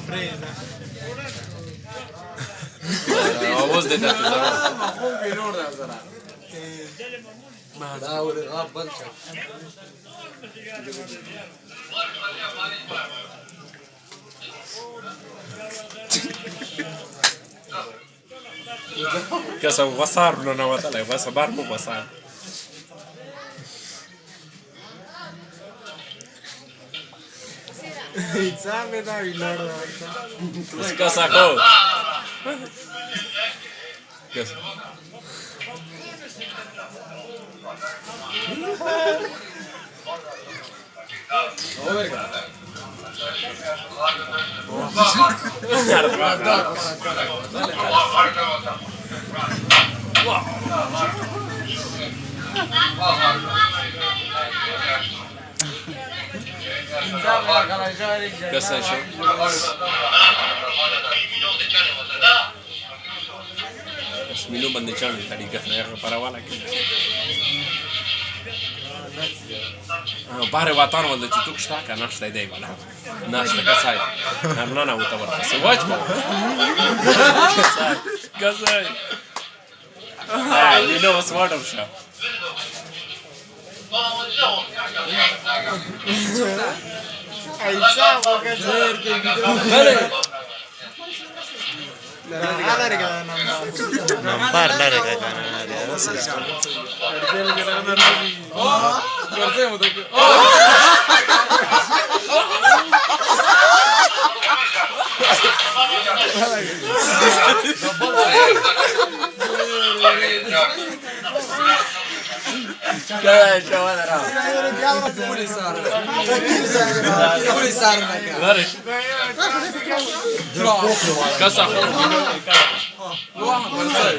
presa. آواز دیده تو زمان خوب بیرون نظره داور غاب بند شد کسا غصار ننواتله بس بار مو غصار Ița me da vilor. کسا کو کسا کسا شو اسمینو بندې چاڼ طریقه هغه پرواله کې باره وطن ولده چې څوک شته که نشته دی ولا نشته کسای نه نه وته ورته واج په کسای you know smart of shop Ița mă că zăr de video. Nampar larga canaria. Kaj šovana rao Puli sarna Puli sarna Veriš Kasa hobi Wahan barsay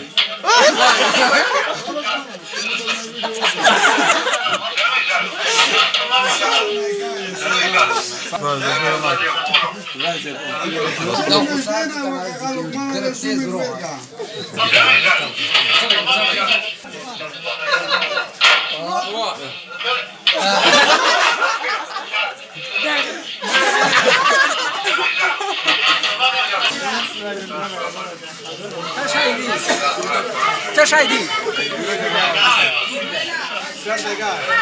Ce ai dit? Foarte gata.